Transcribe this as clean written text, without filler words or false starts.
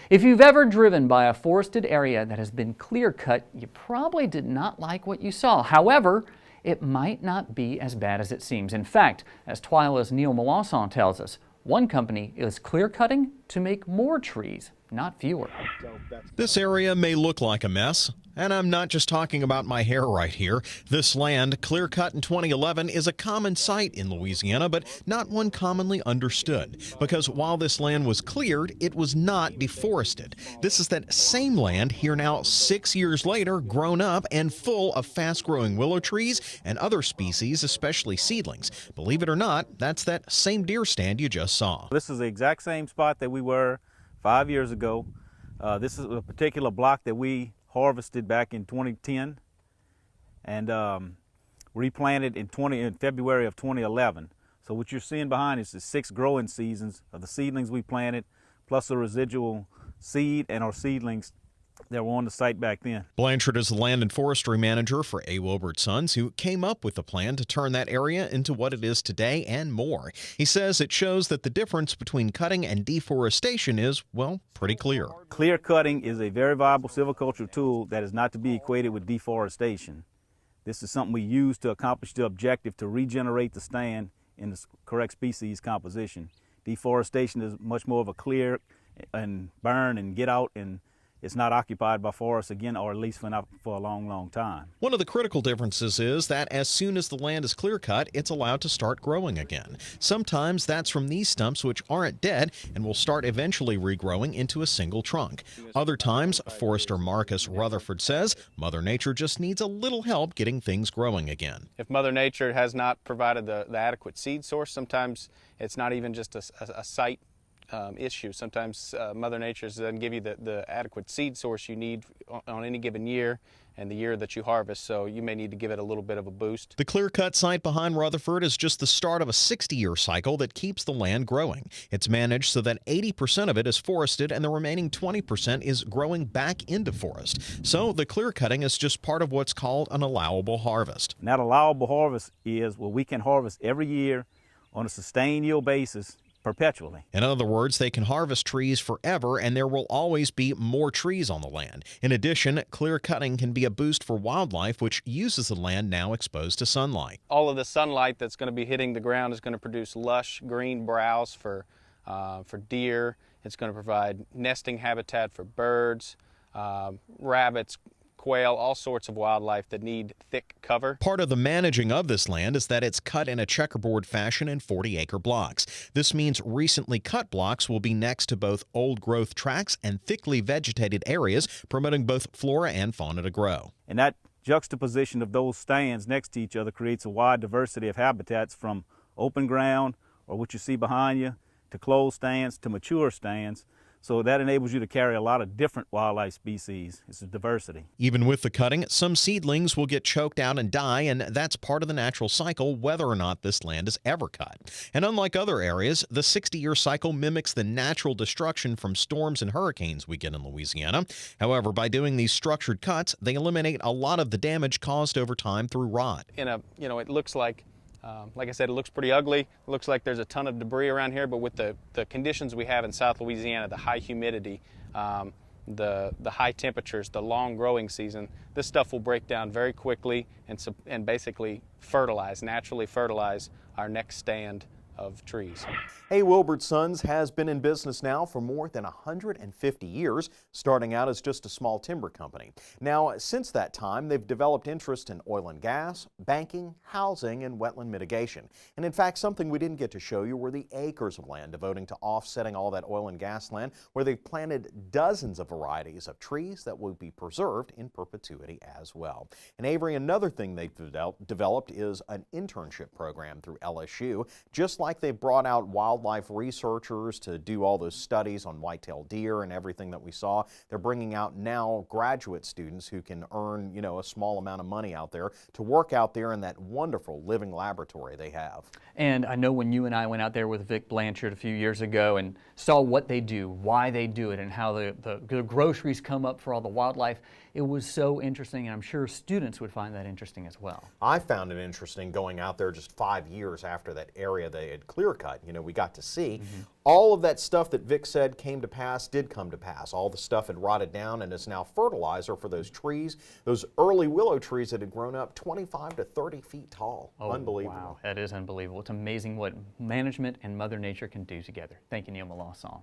If you've ever driven by a forested area that has been clear-cut, you probably did not like what you saw. However, it might not be as bad as it seems. In fact, as Twyla's Neil Melancon tells us, one company is clear-cutting to make more trees, not fewer. This area may look like a mess, and I'm not just talking about my hair right here. This land, clear-cut in 2011, is a common sight in Louisiana, but not one commonly understood. Because while this land was cleared, it was not deforested. This is that same land here now 6 years later, grown up and full of fast-growing willow trees and other species, especially seedlings. Believe it or not, that's that same deer stand you just saw. This is the exact same spot that we were 5 years ago. This is a particular block that we harvested back in 2010 and replanted in February of 2011. So what you're seeing behind is the 6 growing seasons of the seedlings we planted, plus the residual seed and our seedlings that were on the site back then. Blanchard is the land and forestry manager for A. Wilbert Sons, who came up with the plan to turn that area into what it is today and more. He says it shows that the difference between cutting and deforestation is, well, pretty clear. Clear cutting is a very viable silvicultural tool that is not to be equated with deforestation. This is something we use to accomplish the objective to regenerate the stand in the correct species composition. Deforestation is much more of a clear and burn and get out, and it's not occupied by forests again, or at least for a long, long time. One of the critical differences is that as soon as the land is clear-cut, it's allowed to start growing again. Sometimes that's from these stumps which aren't dead and will start eventually regrowing into a single trunk. Other times, forester Marcus Rutherford says, Mother Nature just needs a little help getting things growing again. If Mother Nature has not provided the adequate seed source, sometimes it's not even just a site issue. Sometimes Mother Nature doesn't give you the adequate seed source you need on any given year and the year that you harvest, so you may need to give it a little bit of a boost. The clear-cut site behind Rutherford is just the start of a 60-year cycle that keeps the land growing. It's managed so that 80% of it is forested and the remaining 20% is growing back into forest. So the clear-cutting is just part of what's called an allowable harvest. And that allowable harvest is what we can harvest every year on a sustained yield basis perpetually. In other words, they can harvest trees forever and there will always be more trees on the land. In addition, clear cutting can be a boost for wildlife, which uses the land now exposed to sunlight. All of the sunlight that's going to be hitting the ground is going to produce lush green browse for deer. It's going to provide nesting habitat for birds, rabbits, quail, all sorts of wildlife that need thick cover. Part of the managing of this land is that it's cut in a checkerboard fashion in 40-acre blocks. This means recently cut blocks will be next to both old-growth tracts and thickly vegetated areas, promoting both flora and fauna to grow. And that juxtaposition of those stands next to each other creates a wide diversity of habitats, from open ground, or what you see behind you, to closed stands, to mature stands. So that enables you to carry a lot of different wildlife species. It's a diversity. Even with the cutting, some seedlings will get choked out and die, and that's part of the natural cycle whether or not this land is ever cut. And unlike other areas, the 60-year cycle mimics the natural destruction from storms and hurricanes we get in Louisiana. However, by doing these structured cuts, they eliminate a lot of the damage caused over time through rot. It looks like I said, it looks pretty ugly. It looks like there's a ton of debris around here, but with the conditions we have in South Louisiana, the high humidity, the high temperatures, the long growing season, this stuff will break down very quickly and basically naturally fertilize our next stand of trees. A. Wilbert Sons has been in business now for more than 150 years, starting out as just a small timber company. Now, since that time, they've developed interest in oil and gas, banking, housing, and wetland mitigation. And in fact, something we didn't get to show you were the acres of land devoting to offsetting all that oil and gas land, where they've planted dozens of varieties of trees that will be preserved in perpetuity as well. And Avery, another thing they've developed is an internship program through LSU. Just like they've brought out wildlife researchers to do all those studies on white-tailed deer and everything that we saw, they're bringing out now graduate students who can earn, a small amount of money out there to work out there in that wonderful living laboratory they have. And I know when you and I went out there with Vic Blanchard a few years ago and saw what they do, why they do it, and how the groceries come up for all the wildlife, it was so interesting, and I'm sure students would find that interesting as well. I found it interesting going out there just 5 years after that area they demonstrated clear cut. You know, we got to see all of that stuff that Vic said came to pass, did come to pass. All the stuff had rotted down and is now fertilizer for those trees, those early willow trees that had grown up 25 to 30 feet tall. Oh, Unbelievable. Wow, that is unbelievable. It's amazing what management and Mother Nature can do together. Thank you, Neil Melancon.